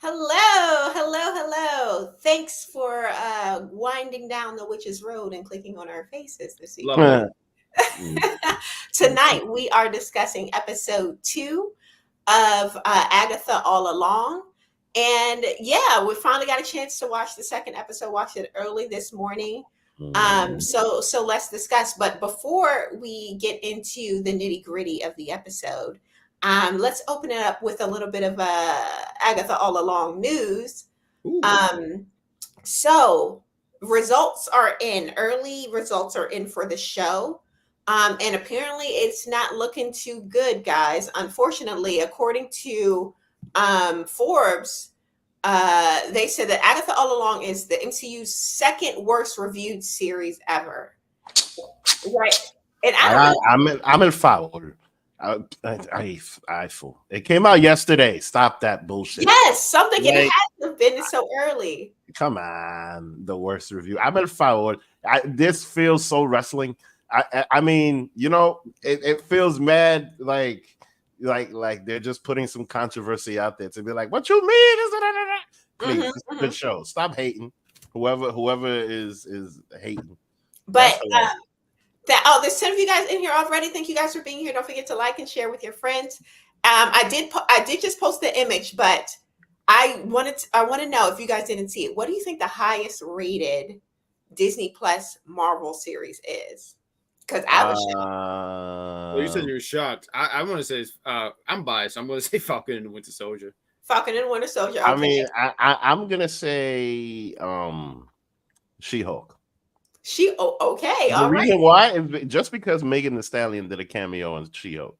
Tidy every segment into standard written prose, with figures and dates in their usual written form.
Hello, hello, hello. Thanks for winding down the witch's road and clicking on our faces this evening. Lovely. Tonight, we are discussing episode 2 of Agatha All Along. And yeah, we finally got a chance to watch the second episode, watched it early this morning. So let's discuss. But before we get into the nitty gritty of the episode, let's open it up with a little bit of Agatha All Along news. Ooh. So results are in. Early results are in for the show. And apparently it's not looking too good, guys. Unfortunately, according to Forbes, they said that Agatha All Along is the MCU's second worst reviewed series ever. Right. And I'm in foul. I fool. It came out yesterday. Stop that bullshit. Yes, something it hasn't have been so early. Come on, the worst review. I'm in foul. This feels so wrestling. I mean, you know, it feels mad like they're just putting some controversy out there to be like, what you mean? Please, it's a good show. Stop hating. Whoever is hating. But there's 10 of you guys in here already. Thank you guys for being here. Don't forget to like and share with your friends. I did just post the image, but I want to know if you guys didn't see it. What do you think the highest rated Disney Plus Marvel series is? Because I was shocked. Well, you said you were shocked. I want to say I'm biased. I'm going to say Falcon and the Winter Soldier. Falcon and Winter Soldier. Okay. I mean, I'm gonna say She-Hulk. Okay. The reason why is just because Megan Thee Stallion did a cameo on She-Hulk.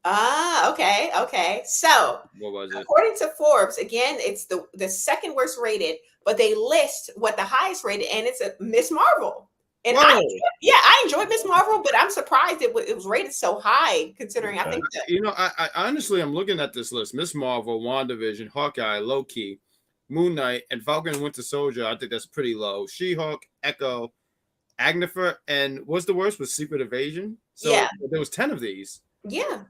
Okay. So what was it? According to Forbes, again, it's the second worst rated, but they list what the highest rated, and it's a Miss Marvel. And I enjoyed Miss Marvel, but I'm surprised it was rated so high, considering I think that, I honestly I'm looking at this list: Miss Marvel, WandaVision, Hawkeye, Loki, Moon Knight, and Falcon and Winter Soldier. I think that's pretty low. She-Hulk, Echo, Agatha, and what's the worst was Secret Invasion. So there was 10 of these. Yeah.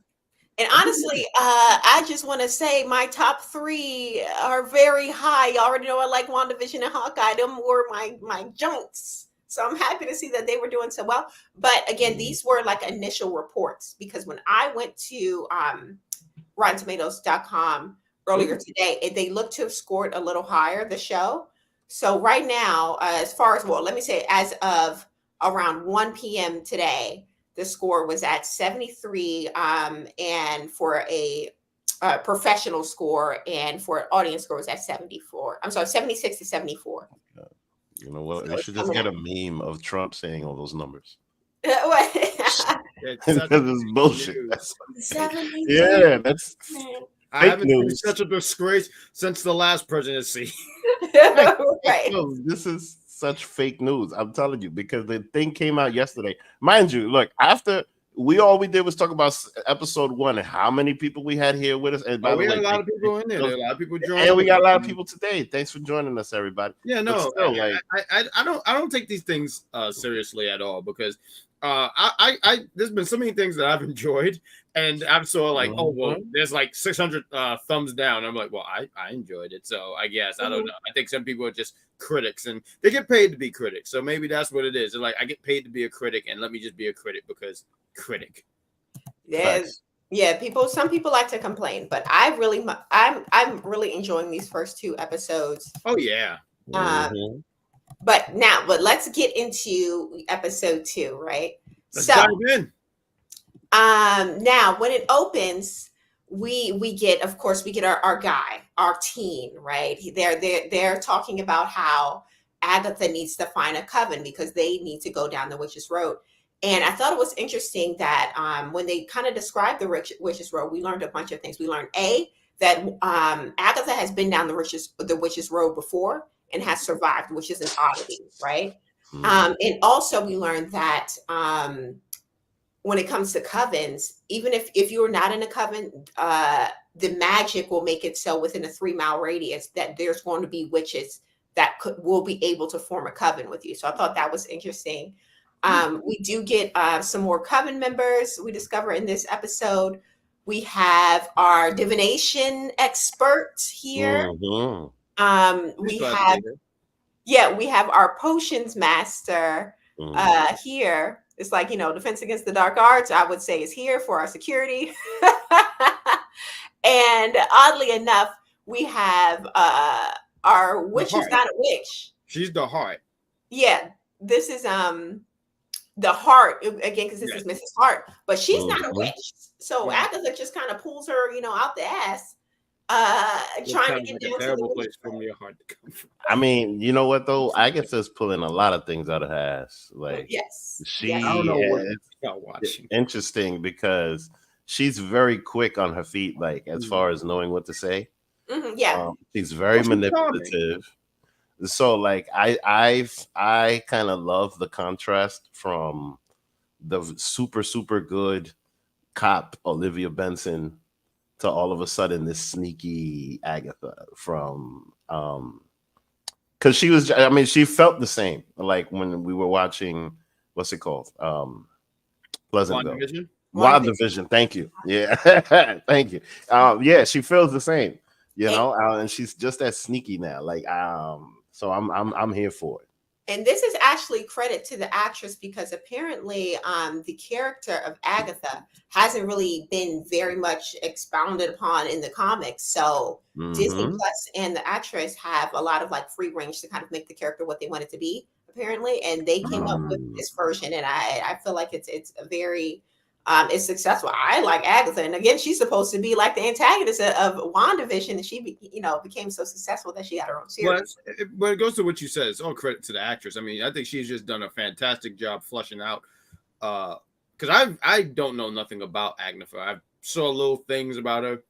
And honestly, I just want to say my top 3 are very high. You already know I like WandaVision and Hawkeye. Them were my joints. So I'm happy to see that they were doing so well. But again, these were like initial reports, because when I went to RottenTomatoes.com earlier today, they looked to have scored a little higher, the show. So right now, as of around 1 p.m. today, the score was at 73, and for a professional score, and for an audience score was at 74. I'm sorry, 76 to 74. You know what? We should just get a meme of Trump saying all those numbers. It's bullshit. That's I haven't seen such a disgrace since the last presidency. Right. This is such fake news. I'm telling you, because the thing came out yesterday. Mind you, look, after we did was talk about episode 1 and how many people we had here with us. And we had a lot of people in there. There were a lot of people joining. And we got a lot of people today. Thanks for joining us, everybody. Yeah, no, I don't take these things seriously at all, because there's been so many things that I've enjoyed, and I'm so like, oh well, there's like 600 thumbs down. I'm like, well, I enjoyed it, so I guess I don't know. I think some people are just critics, and they get paid to be critics, so maybe that's what it is. They're like, I get paid to be a critic, and let me just be a critic because critic. Some people like to complain, but I'm really enjoying these first 2 episodes. Oh yeah. But let's get into episode 2, right? Let's dive in. Now when it opens, we get our teen, right? They're talking about how Agatha needs to find a coven because they need to go down the witch's road. And I thought it was interesting that when they kind of described the witch's road, we learned a bunch of things. We learned that Agatha has been down the witch's road before and has survived, which is an oddity, right? And also we learned that when it comes to covens, even if you're not in a coven, the magic will make it so within a 3-mile radius that there's going to be witches that will be able to form a coven with you. So I thought that was interesting. We do get some more coven members we discover in this episode. We have our divination expert here. Just We glad to have, be here. yeah, we have our potions master Mhm. here. It's like, defense against the dark arts, I would say, is here for our security. And oddly enough, we have our The witch who's heart. not a witch. She's the heart. Yeah, this is the heart again, because this Yes. is Mrs. Hart, but she's not a Mhm. witch. So Yeah. Agatha just kind of pulls her, out the ass, Which trying to sounds get like a down to the terrible witch. place for your heart to come from. I mean, you know what though? Agatha's pulling a lot of things out of her ass. Like Yes, yes. I don't she know what is y'all watching. interesting because she's very quick on her feet, like as far as knowing what to say. Yeah. She's very Well, she's charming. manipulative. So like I kind of love the contrast from the super good cop Olivia Benson to all of a sudden this sneaky Agatha from because she was, I mean, she felt the same like when we were watching, what's it called, Pleasantville. WandaVision? WandaVision. Thank you. Yeah. Thank you. Yeah, she feels the same, And, and she's just as sneaky now. Like, so I'm here for it. and this is actually credit to the actress because apparently the character of Agatha hasn't really been very much expounded upon in the comics. So Disney Mhm. Plus and the actress have a lot of like free range to kind of make the character what they want it to be, apparently. And they came up with this version, and I feel like it's a very it's successful. I like Agatha, and again, she's supposed to be like the antagonist of WandaVision, and she became so successful that she had her own series. But it goes to what you said. It's all credit to the actress. I mean, I think she's just done a fantastic job flushing out. Because I don't know nothing about Agatha. I saw little things about her,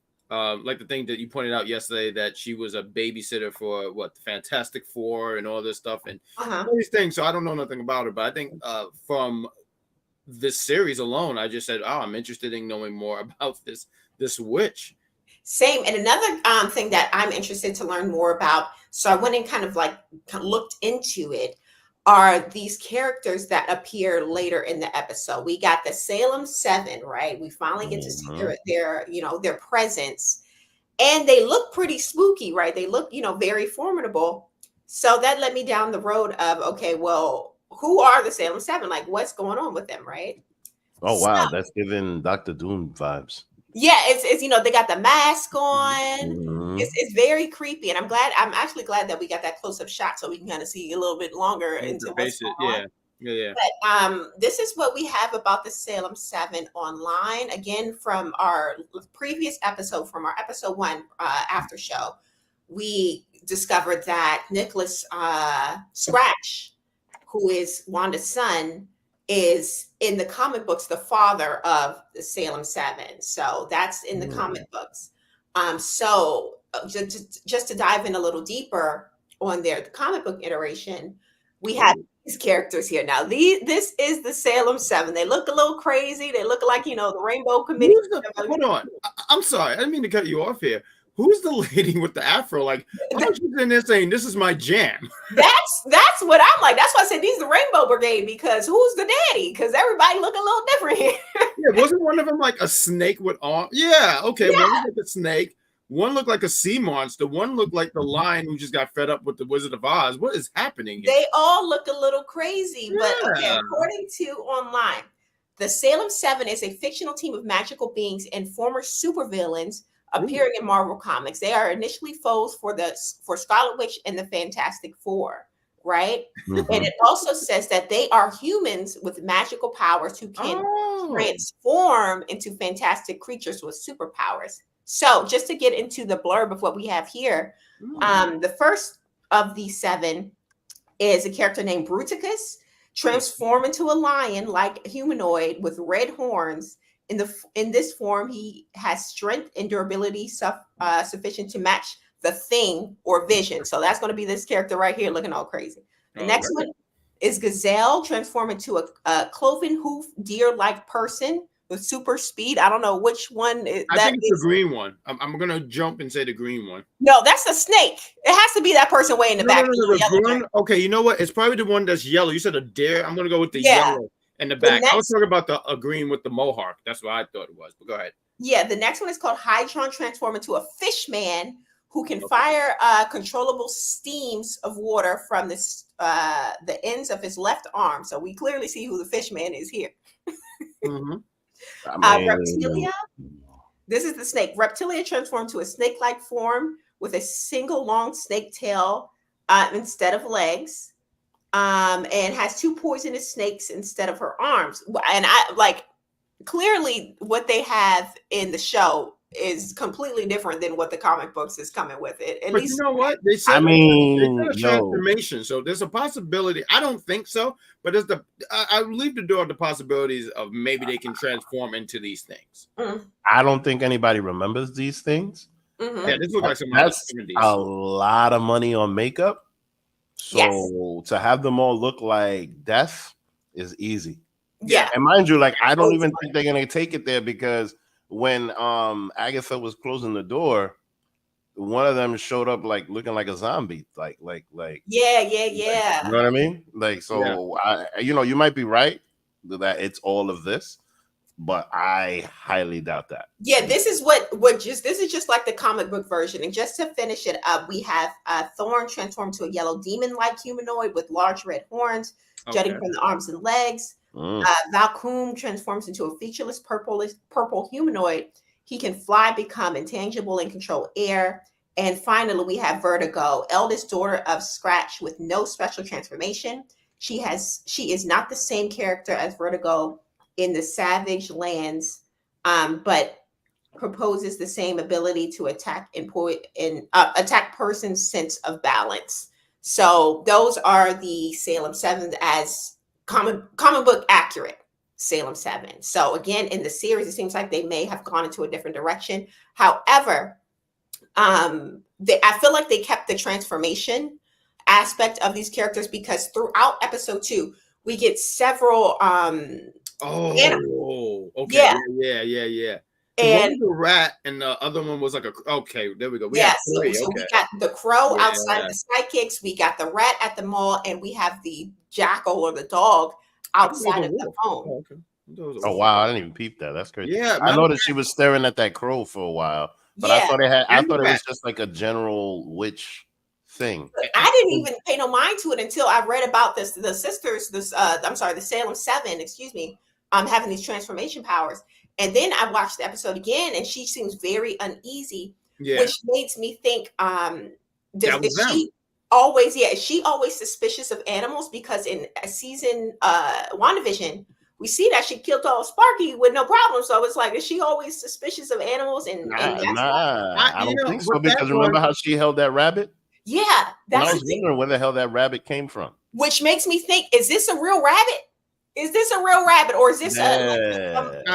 like the thing that you pointed out yesterday that she was a babysitter for the Fantastic Four and all this stuff and all these things. So I don't know nothing about her, but I think from this series alone, I just said, "Oh, I'm interested in knowing more about this witch." Same. And another thing that I'm interested to learn more about, so I went and kind of looked into it, are these characters that appear later in the episode. We got the Salem Seven, right? We finally get to see their presence, and they look pretty spooky, right? They look, very formidable. So that led me down the road of, okay, well, who are the Salem Seven? Like, what's going on with them, right? Oh wow, that's giving Dr. Doom vibes. Yeah, it's they got the mask on. Mhm. It's very creepy, and I'm actually glad that we got that close up shot so we can kind of see a little bit longer into what's going on. Yeah. But this is what we have about the Salem Seven online. Again, from our previous episode, from our episode 1 after show, we discovered that Nicholas Scratch, who is Wanda's son, is in the comic books the father of the Salem Seven. So that's in the comic books. So just to dive in a little deeper on the comic book iteration, we have these characters here. Now, this is the Salem Seven. They look a little crazy. They look like, the Rainbow Committee. Hold on. I'm sorry. I didn't mean to cut you off here. Who's the lady with the afro? Like, she's in there saying, "This is my jam." That's what I'm like. That's why I said these the Rainbow Brigade, because who's the daddy? Because everybody look a little different here. Yeah, wasn't one of them like a snake with arms? Yeah, okay. Yeah. One looked like a snake. One looked like a sea monster. One looked like the lion who just got fed up with the Wizard of Oz. What is happening here? They all look a little crazy, but okay, according to online, the Salem Seven is a fictional team of magical beings and former supervillains appearing in Marvel Comics. They are initially foes for Scarlet Witch and the Fantastic Four, right? Mm-hmm. And it also says that they are humans with magical powers who can transform into fantastic creatures with superpowers. So just to get into the blurb of what we have here, the first of these 7 is a character named Bruticus, transformed into a lion-like humanoid with red horns. In this form, he has strength and durability sufficient to match the Thing or Vision. So that's going to be this character right here, looking all crazy. The next one is Gazelle, transformed into a cloven hoof deer-like person with super speed. I don't know which one. I think it's the green one. I'm going to jump and say the green one. No, that's a snake. It has to be that person way in the back. No. Okay, you know what? It's probably the one that's yellow. You said a deer. I'm going to go with the yellow. In the back. I was talking about the green with the mohawk. That's what I thought it was. But go ahead. Yeah, the next one is called Hydron transform into a fish man who can fire controllable steams of water from the ends of his left arm. So we clearly see who the fish man is here. Mm-hmm. Reptilia. This is the snake. Reptilia transformed to a snake-like form with a single long snake tail instead of legs, and has 2 poisonous snakes instead of her arms. And I like clearly what they have in the show is completely different than what the comic books is coming with it. At But least you know what? They said, a transformation, so there's a possibility. I don't think so, but there's I leave the door to possibilities of maybe they can transform into these things. I don't think anybody remembers these things. Yeah, this looks like some that's a lot of money on makeup. So to have them all look like death is easy. Yeah. And mind you, like I don't even think they're gonna take it there, because when Agatha was closing the door, one of them showed up like looking like a zombie. Like yeah. You know what I mean? Like, so you might be right that it's all of this, but I highly doubt that. Yeah, this is this is just like the comic book version. And just to finish it up, we have Thorn transformed to a yellow demon-like humanoid with large red horns jutting from the arms and legs. Valcoom transforms into a featureless purple humanoid. He can fly, become intangible, and control air. And finally, we have Vertigo, eldest daughter of Scratch with no special transformation. She is not the same character as Vertigo in the Savage Lands, but proposes the same ability to attack attack person's sense of balance. So those are the Salem 7 as comic book accurate Salem 7. So again, in the series, it seems like they may have gone into a different direction. However, I feel like they kept the transformation aspect of these characters, because throughout episode 2, we get several yeah. And one was a rat, and the other one was like there we go. We got the crow outside the sidekicks, we got the rat at the mall, and we have the jackal or the dog outside of the home. Oh wow, I didn't even peep that. That's crazy. Yeah, I know that she was staring at that crow for a while, but I thought it was just like a general witch thing. I didn't even pay no mind to it until I read about the sisters, the Salem 7, having these transformation powers. And then I watched the episode again, and she seems very uneasy, which makes me think, is she always suspicious of animals? Because in a season WandaVision, we see that she killed all Sparky with no problem. So it's like, is she always suspicious of animals? I don't think so, because remember how she held that rabbit? Yeah, I was wondering where the hell that rabbit came from. Which makes me think, is this a real rabbit? Is this a real rabbit, or is this I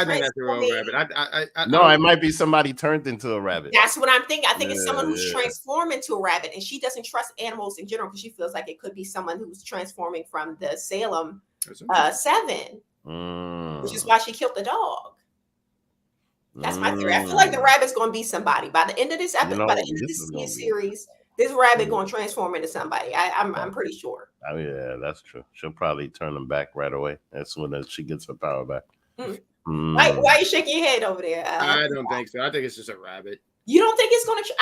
think that's a real rabbit. No, it might be somebody turned into a rabbit. That's what I'm thinking. I think it's someone who's transformed into a rabbit, and she doesn't trust animals in general because she feels like it could be someone who's transforming from the Salem 7, which is why she killed the dog. That's my theory. I feel like the rabbit's going to be somebody by the end of this episode. By the end of this series, this rabbit going to transform into somebody. I'm pretty sure. Oh yeah, that's true. She'll probably turn them back right away as soon as she gets her power back. Why are you shaking your head over there? I don't think so. I think it's just a rabbit. You don't think it's going to?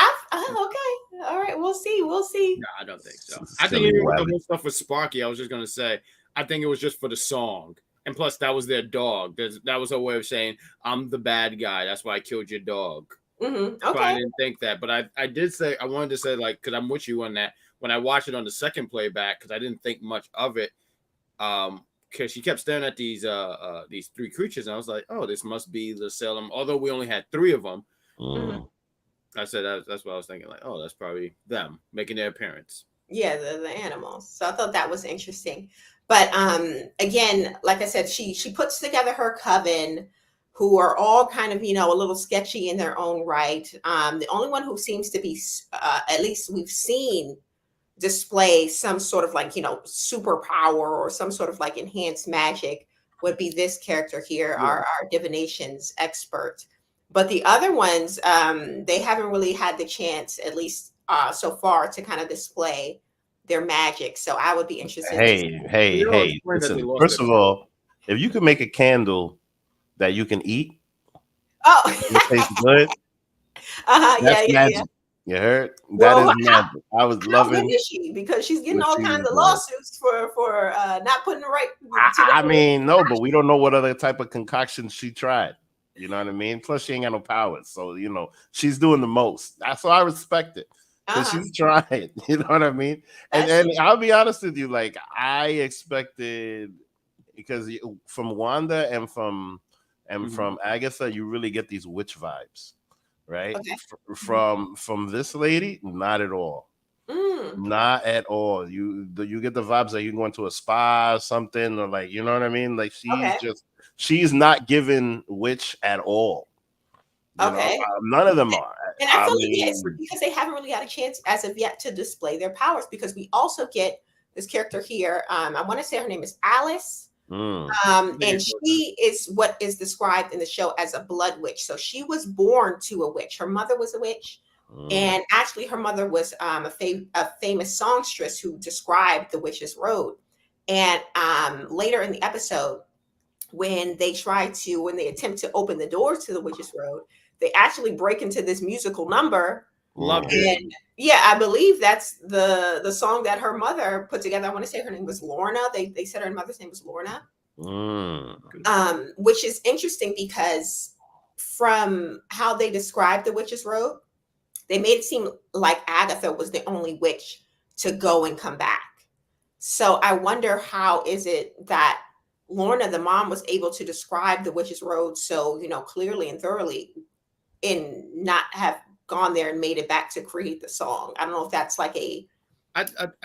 Okay. All right. We'll see. No, I don't think so. I think even with the whole stuff with Sparky, I was just going to say, I think it was just for the song. And plus, that was their dog. That was her way of saying, I'm the bad guy. That's why I killed your dog. Okay. But I didn't think that. But I did say, I wanted to say, like, because I'm with you on that. When I watched it on the second playback, because I didn't think much of it, because she kept staring at these 3 creatures, and I was like, oh, this must be the Salem. Although we only had 3 of them, I said that's what I was thinking. Like, oh, that's probably them making their appearance. Yeah, the animals. So I thought that was interesting. But again, like I said, she puts together her coven, who are all kind of, a little sketchy in their own right. The only one who seems to be, at least we've seen, display some sort of like, superpower or some sort of like enhanced magic would be this character here, our divinations expert. But the other ones, they haven't really had the chance, at least so far, to kind of display their magic. So I would be interested. Hey. Listen, first of all, if you could make a candle that you can eat, Oh, And it tastes good. yeah, That's yeah, yeah. magic. You heard? That Well, is magic. I was how good loving is she? Because she's getting what all she kinds was of doing. lawsuits for not putting the right together. I mean, no, but we don't know what other type of concoction she tried. You know what I mean? Plus, she ain't got no powers, so she's doing the most. That's why I respect it because Uh-huh. she's trying. You know what I mean? And That's true. I'll be honest with you, like I expected because from Wanda and from Agatha, you really get these witch vibes, right? Okay. From this lady, not at all. Mm, Not at all. You get the vibes that you're going to a spa or something, or like you know what I mean. Like okay. she's not given witch at all. Okay. None of them are. And I I feel like it's mean, because they haven't really had a chance as of yet to display their powers because we also get this character here. I want to say her name is Alice. mm, And she is what is described in the show as a blood witch. So she was born to a witch. Her mother was a witch. And actually, her mother was a famous songstress who described the witch's road. And later in the episode, when they attempt to open the doors to the witch's road, they actually break into this musical number. Loved it. And yeah, I believe that's the song that her mother put together. I want to say her name was Lorna. They said her mother's name was Lorna. Which is interesting because from how they described the witch's road, they made it seem like Agatha was the only witch to go and come back. So I wonder how is it that Lorna, the mom, was able to describe the witch's road so clearly and thoroughly, and not have gone there and made it back to create the song. I don't know if that's like I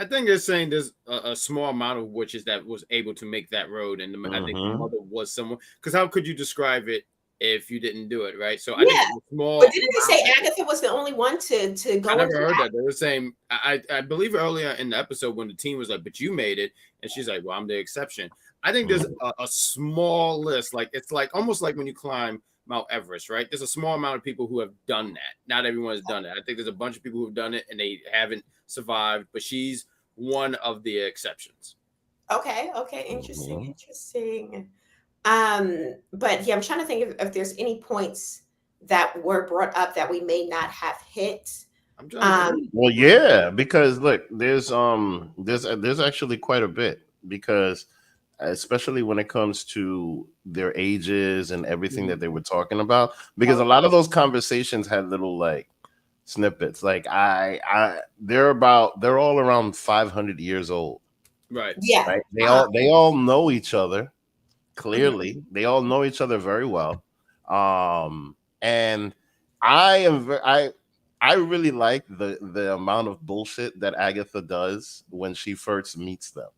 think they're saying there's a small amount of witches that was able to make that road, and I think the mother was someone. Because how could you describe it if you didn't do it, right? So I think small. But didn't they say Agatha was the only one to go? I never heard that. They were saying I believe earlier in the episode when the team was like, "But you made it," and she's like, "Well, I'm the exception." I think there's a small list, like it's like almost like when you climb Mount Everest, right? There's a small amount of people who have done that. Not everyone has done it. I think there's a bunch of people who've done it and they haven't survived, but she's one of the exceptions. Okay. Interesting. But yeah, I'm trying to think if there's any points that were brought up that we may not have hit. I'm trying well, yeah, because look, there's actually quite a bit because especially when it comes to their ages and everything that they were talking about, because a lot of those conversations had little like snippets. Like they're all around 500 years old. Right. Yeah. Right. They all know each other. Clearly, they all know each other very well. And I really like the amount of bullshit that Agatha does when she first meets them.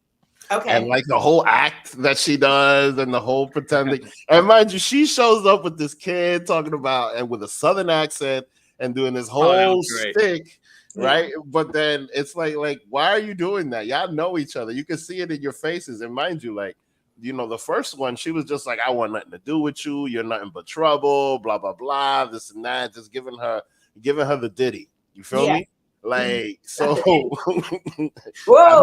Okay. And like the whole act that she does and the whole pretending. And mind you, she shows up with this kid talking about and with a southern accent and doing this whole stick, right? But then it's like, why are you doing that? Y'all know each other. You can see it in your faces. And mind you, like, the first one, she was just like, I want nothing to do with you. You're nothing but trouble, blah, blah, blah, this and that. Just giving her the ditty. You feel me? Like, so. Whoa.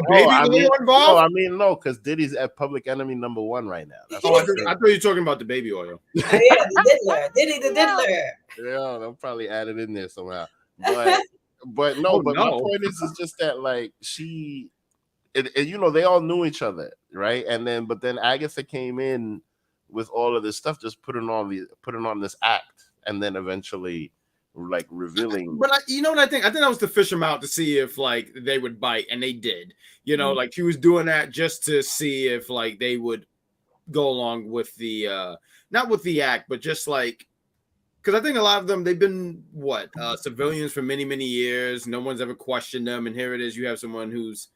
I mean, no, because Diddy's at public enemy number 1 right now. That's I thought you were talking about the baby oil. Yeah, the diddler. Diddy the diddler. Yeah, they'll probably add it in there somehow. But no, my point is just that like she. They all knew each other, right? But then Agatha came in with all of this stuff, just putting on this act, and then eventually, like revealing. But you know what I think? I think that was to fish them out to see if like they would bite, and they did. Like she was doing that just to see if like they would go along with the not with the act, but just like because I think a lot of them they've been civilians for many years. No one's ever questioned them, and here it is. You have someone who's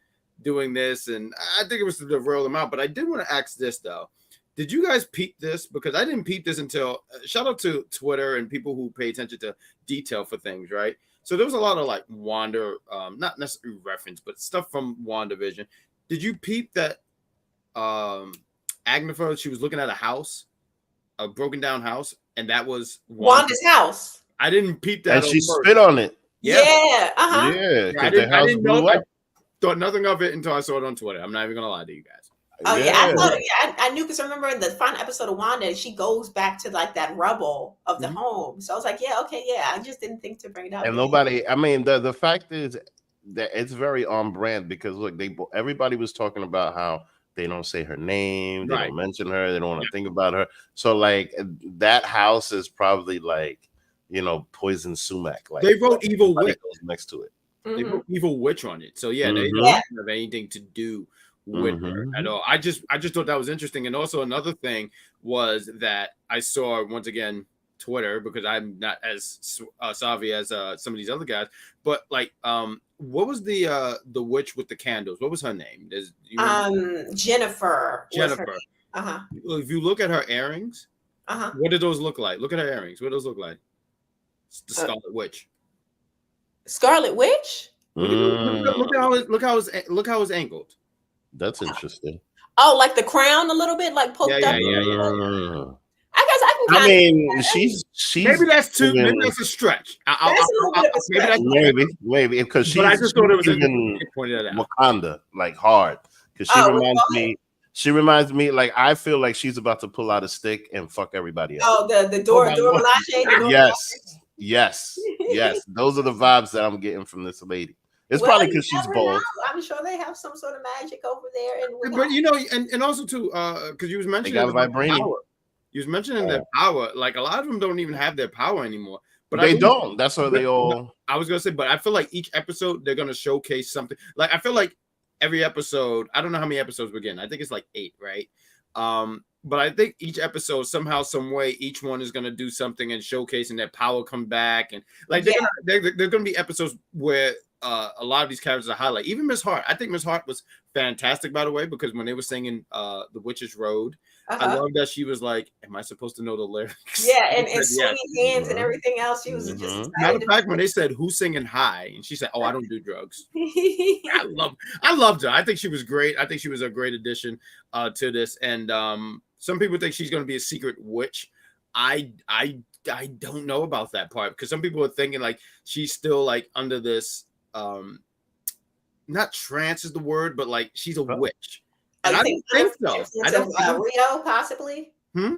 doing this, and I think it was to roll them out. But I did want to ask this though: did you guys peep this? Because I didn't peep this until shout out to Twitter and people who pay attention to detail for things, right? So there was a lot of like Wanda, not necessarily reference, but stuff from WandaVision. Did you peep that Agatha? She was looking at a house, a broken down house, and that was Wanda's house. I didn't peep that. And she spit on it. Yeah. Yeah. I didn't know. I thought nothing of it until I saw it on Twitter. I'm not even gonna lie to you guys. Oh yeah, I Yeah. thought I knew because I remember in the final episode of Wanda, she goes back to like that rubble of the Mhm. home. So I was like, yeah, okay, yeah. I just didn't think to bring it up. And But nobody, I mean, the fact is that it's very on brand because look, everybody was talking about how they don't say her name, they Right. don't mention her, they don't want Yeah. to think about her. So like that house is probably like, poison sumac. Like They wrote Evil nobody Witch. goes next to it. They mhm. wrote Evil Witch on it. So yeah, they Mm-hmm. Yeah. don't have anything to do with her Mm-hmm. at all. I just thought that was interesting. And also another thing was that I saw once again Twitter, because I'm not as savvy as some of these other guys. But like, what was the witch with the candles? What was her name? You remember? Jennifer was her Jennifer. name. Uh-huh. If you look at her earrings, Uh-huh. what did those look like? Look at her earrings. What do those look like? It's the Uh, Scarlet Witch. Scarlet Witch? Look how it's angled. That's interesting. Oh, like the crown a little bit, like poked Yeah, up. yeah. Mm. I guess I can I kind of mean, she's Maybe that's too. even- Maybe that's a stretch. that's a little bit of a Maybe stretch. that's maybe because But I she's just thought it was even interesting. Pointed that out. Wakanda like hard because she Oh, reminds go ahead. me. She reminds me like I feel like she's about to pull out a stick and fuck everybody up. Oh, the Dora my Lord. Milaje. The Dora Yes. Those are the vibes that I'm getting from this lady. It's Well, probably you because she's never bold. know. I'm sure they have some sort of magic over there. And But you know, and also too, because you was They mentioning got about vibranium. power. You was mentioning their power. Like a lot of them don't even have their power anymore. But They don't. That's why they all. I was gonna say, but I feel like each episode they're gonna showcase something. Like I feel like every episode, I don't know how many episodes begin. I think it's like 8, right? But I think each episode, somehow, some way, each one is gonna do something and showcasing their power come back, and like they're gonna be episodes where a lot of these characters are highlight. Even Miss Hart, I think Miss Hart was fantastic, by the way, because when they were singing "The Witch's Road," I love that she was like, "Am I supposed to know the lyrics?" Yeah, and said, swinging hands and everything else. She was just Mhm. Matter excited. of fact, when they said who's singing high, and she said, "Oh, I don't do drugs." I loved her. I think she was great. I think she was a great addition to this. And some people think she's going to be a secret witch. I don't know about that part, because some people are thinking like she's still like under this not trance is the word, but like she's a witch. And I don't think so. I don't. Rio, possibly. Hmm?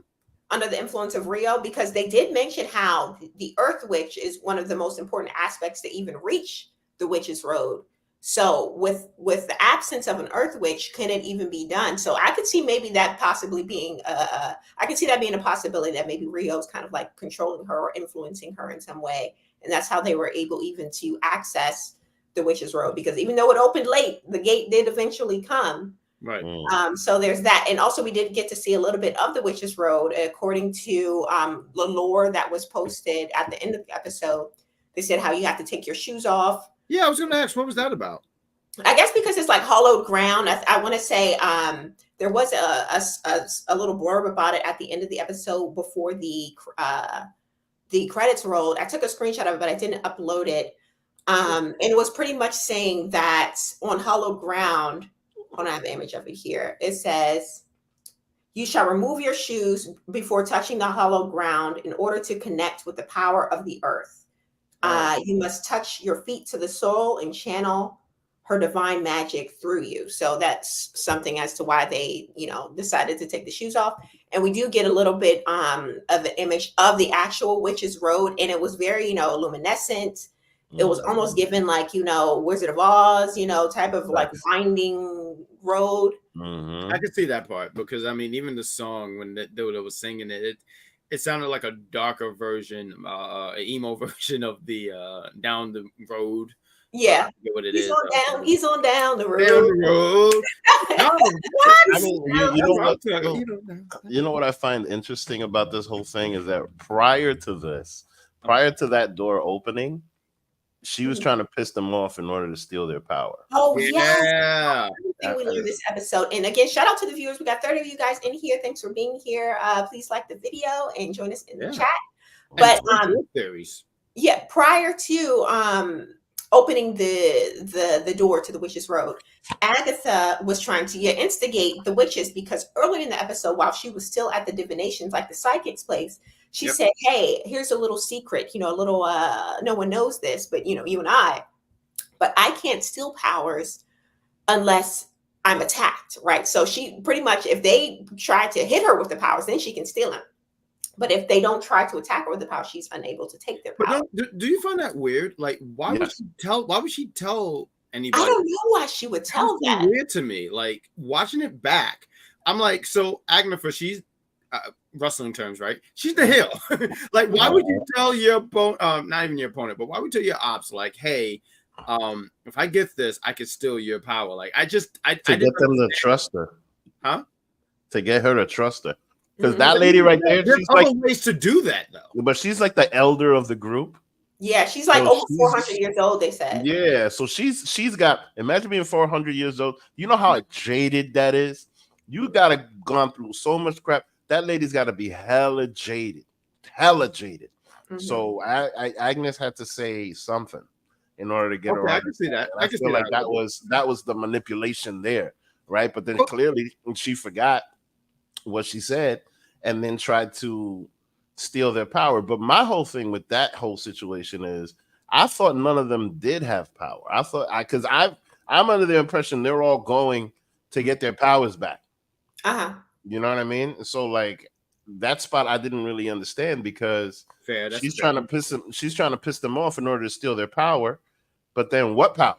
Under the influence of Rio, because they did mention how the Earth Witch is one of the most important aspects to even reach the Witch's Road. So with the absence of an Earth Witch, can it even be done? So I could see maybe that possibly being I could see that being a possibility, that maybe Rio's kind of like controlling her or influencing her in some way, and that's how they were able even to access the Witch's Road, because even though it opened late, the gate did eventually come. Right. So there's that. And also we did get to see a little bit of the Witch's Road, according to the lore that was posted at the end of the episode. They said how you have to take your shoes off. Yeah, I was going to ask, what was that about? I guess because it's like hollowed ground. I want to say there was a little blurb about it at the end of the episode before the credits rolled. I took a screenshot of it, but I didn't upload it. And it was pretty much saying that on hollowed ground, hold on, I have the image of it here. It says, "You shall remove your shoes before touching the hollowed ground in order to connect with the power of the earth. You must touch your feet to the soil and channel her divine magic through you." So that's something as to why they, decided to take the shoes off. And we do get a little bit of an image of the actual Witch's Road, and it was very, luminescent. It was almost given like, Wizard of Oz, type of like winding road. I could see that part, because I mean, even the song when they was singing it sounded like a darker version, an emo version of the Down the Road. Yeah, what it he's is. On down. He's on down the road. Down the road. I mean, you know what I find interesting about this whole thing is that prior to that door opening, she was trying to piss them off in order to steal their power. Oh, yeah. Everything we learned this episode. And again, shout out to the viewers. We got 30 of you guys in here. Thanks for being here. Please like the video and join us in the chat. But theories. Yeah, prior to opening the door to the Witch's Road, Agatha was trying to instigate the witches, because earlier in the episode, while she was still at the divinations, like the psychic's place, she said, "Hey, here's a little secret, a little no one knows this, but you and I, but I can't steal powers unless I'm attacked, right? So she pretty much, if they try to hit her with the powers, then she can steal them. But if they don't try to attack her with the power, she's unable to take their But power. do you find that weird? Like, why would Yes. she tell? Why would she tell anybody? I don't know why she would tell Sounds so that. weird to me. Like watching it back, I'm like, so Agatha, she's wrestling terms, right? She's the heel. Like, why would you tell your opponent? Not even your opponent, but why would you tell your ops like, hey, if I get this, I can steal your power. Like, I to get them to trust her, huh? To get her to trust her, because that lady right there, There's she's other like, ways to do that though. but she's like the elder of the group. Yeah, she's like So over 400 years old, they said. Yeah, so she's got, imagine being 400 years old. You know how jaded that is. You gotta gone through so much crap. That lady's got to be hella jaded, hella jaded. So Agnes had to say something in order to get her. I can see that. I feel like that was the manipulation there, right? But then clearly she forgot what she said and then tried to steal their power. But my whole thing with that whole situation is, I thought none of them did have power. I thought, because I'm under the impression they're all going to get their powers back. You know what I mean? So like that spot I didn't really understand, because she's trying to piss them off in order to steal their power. But then what power?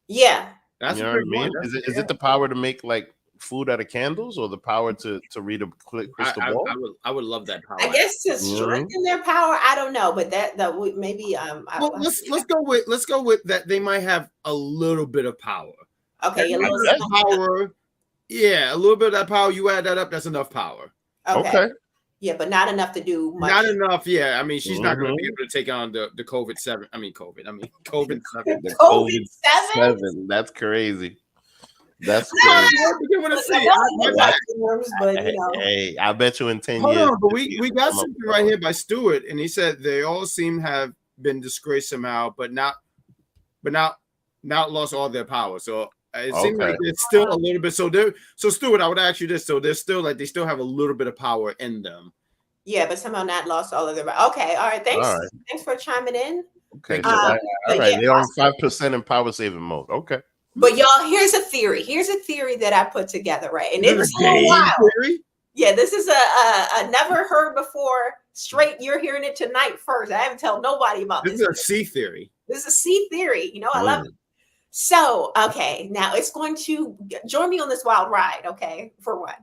Yeah. That's, you know what I mean? Is it the power to make like food out of candles, or the power to read a crystal ball? I would love that power. I guess to strengthen their power. I don't know, but that would maybe well, let's go with that. They might have a little bit of power. Okay, a little power. Yeah, a little bit of that power. You add that up, that's enough power. Okay. Yeah, but not enough to do much. Not enough. Yeah, I mean, she's not going to be able to take on the COVID 7. I mean, COVID 7. The COVID 7. That's crazy. That's crazy. Hey, I bet you in 10 years. On, but we got something right here by Stuart, and he said they all seem to have been disgraced somehow, but not lost all their power. So it seems like there's still a little bit. So Stuart, I would ask you this. So there's still like they still have a little bit of power in them. Yeah, but somehow not lost all of their. Okay, all right. Thanks for chiming in. Okay, all right. They're on 5% in power saving mode. Okay. But y'all, here's a theory. Here's a theory that I put together, right? And it's a little wild. Theory? Yeah, this is a never heard before. Straight, you're hearing it tonight first. I haven't told nobody about this. This is a C theory. This is a C theory. You know, I love it. So, okay, now it's going to join me on this wild ride, okay, for one.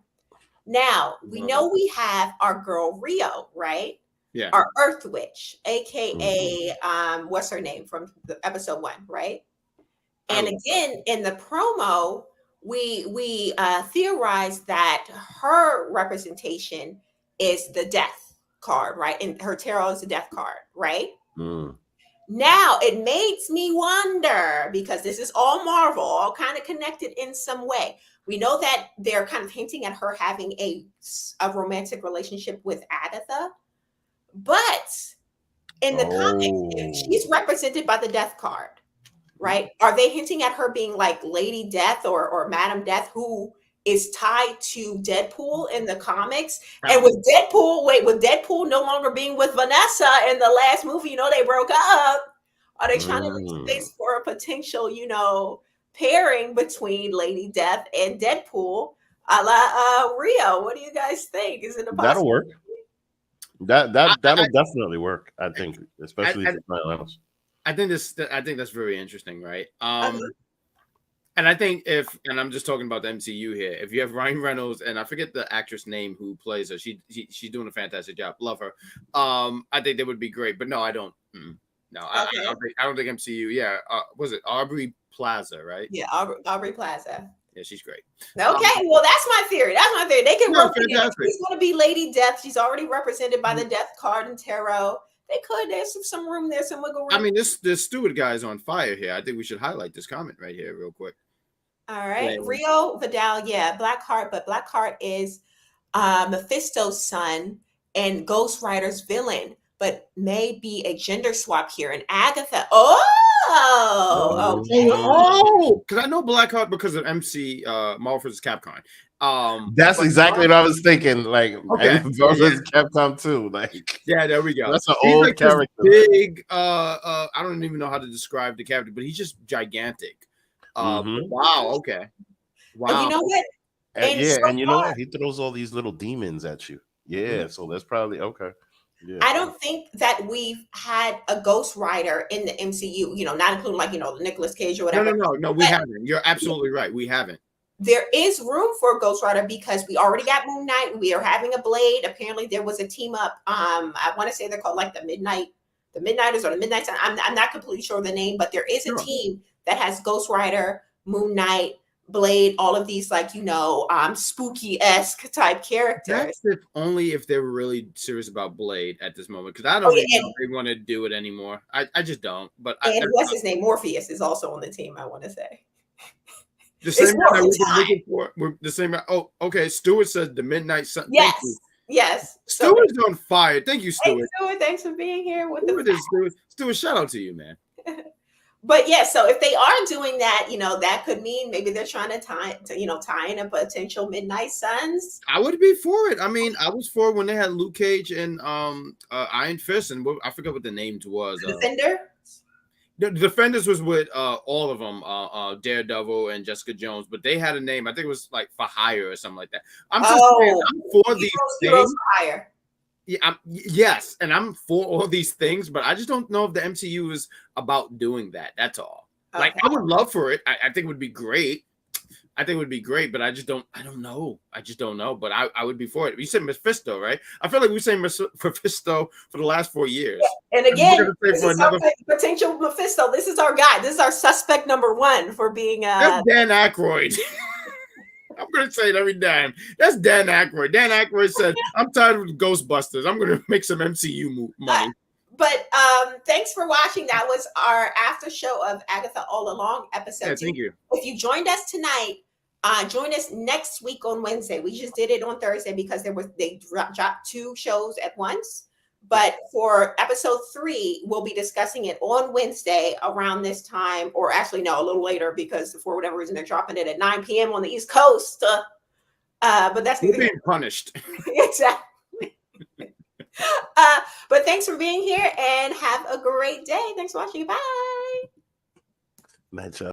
Now, we know we have our girl Rio, right? Yeah. Our Earth Witch, aka what's her name from the episode 1, right? And again, in the promo, we theorized that her representation is the death card, right? And her tarot is the death card, right? Now it makes me wonder, because this is all Marvel, all kind of connected in some way. We know that they're kind of hinting at her having a romantic relationship with Agatha, but in the comics, she's represented by the death card. Right? Are they hinting at her being like Lady Death or Madam Death, who is tied to Deadpool in the comics? And with Deadpool no longer being with Vanessa in the last movie, you know, they broke up. Are they trying to make space for a potential, you know, pairing between Lady Death and Deadpool, a la Rio? What do you guys think? Is it a possibility? That'll work. That'll definitely work. I think, especially if it's not else. I think that's very interesting, right? And I think and I'm just talking about the MCU here. If you have Ryan Reynolds, and I forget the actress name who plays her, she's doing a fantastic job. Love her. I think that would be great. But no, I don't. No, I don't think MCU. Yeah, was it Aubrey Plaza, right? Yeah, Aubrey Plaza. Yeah, she's great. Okay, well, that's my theory. They can work together. She's going to be Lady Death. She's already represented by the Death card and tarot. There's some room there, some wiggle room. I mean, this Stewart guy is on fire here. I think we should highlight this comment right here real quick. All right. Rio Vidal, yeah, Blackheart, but Blackheart is Mephisto's son and Ghost Rider's villain, but may be a gender swap here. And Agatha, because I know Blackheart because of MC Marvel vs. Capcom. That's exactly what I was thinking. Like, Capcom too. Like, yeah, there we go. That's an old like character. Big. I don't even know how to describe the character, but he's just gigantic. Wow. Okay. And you Wow. know what? And And so yeah, and you know far, what? He throws all these little demons at you. Yeah. Yeah, so that's probably okay. Yeah. I don't think that we've had a Ghost Rider in the MCU, not including like, Nicolas Cage or No, whatever. no, no, no. We But haven't. You're absolutely right. We haven't. there is room for a Ghost Rider because we already got Moon Knight. We are having a Blade. Apparently, there was a team up. I want to say they're called like the Midnighters or the Midnight Sun. I'm not completely sure of the name, but there is a Sure. team that has Ghost Rider, Moon Knight, Blade, all of these like spooky-esque type characters. That's only if they're really serious about Blade at this moment, because I Oh don't yeah, even know if they want to do it anymore. I just don't. But and what's his name? Morpheus is also on the team. I want to say the same guy that Morphin' we've been time. looking for. The same. Oh, okay. Stewart says the Midnight Sun. Thank you. Yes. Stewart's on fire. Thank you, Hey, Stewart. Stuart, thanks for being here with Stewart, shout out to you, man. But yeah, so if they are doing that, that could mean maybe they're trying to tie in a potential Midnight Suns. I would be for it. I mean, I was for it when they had Luke Cage and Iron Fist, and I forget what the names was. Defender. The Defenders was with all of them, Daredevil and Jessica Jones, but they had a name. I think it was like For Hire or something like that. I'm just saying, I'm for these Heroes things. for Hire. Yeah, yes, and I'm for all these things, but I just don't know if the MCU is about doing that. That's all. Okay. Like, I would love for it. I think it would be great. I think it would be great, but I don't know. I just don't know. But I would be for it. You said Mephisto, right? I feel like we say Mephisto for the last 4 years. And again, this is our potential Mephisto. This is our guy. This is our suspect number one for being That's Dan Aykroyd. I'm going to say it every time. That's Dan Aykroyd. Dan Aykroyd said, I'm tired of Ghostbusters. I'm going to make some MCU money. But thanks for watching. That was our after show of Agatha All Along episode 2. Thank you. If you joined us tonight, join us next week on Wednesday. We just did it on Thursday because they dropped 2 shows at once. But for episode 3, we'll be discussing it on Wednesday around this time, or actually, no, a little later because for whatever reason they're dropping it at 9 p.m. on the East Coast. But that's We're being punished. Exactly. But thanks for being here and have a great day. Thanks for watching. Bye. Matchup.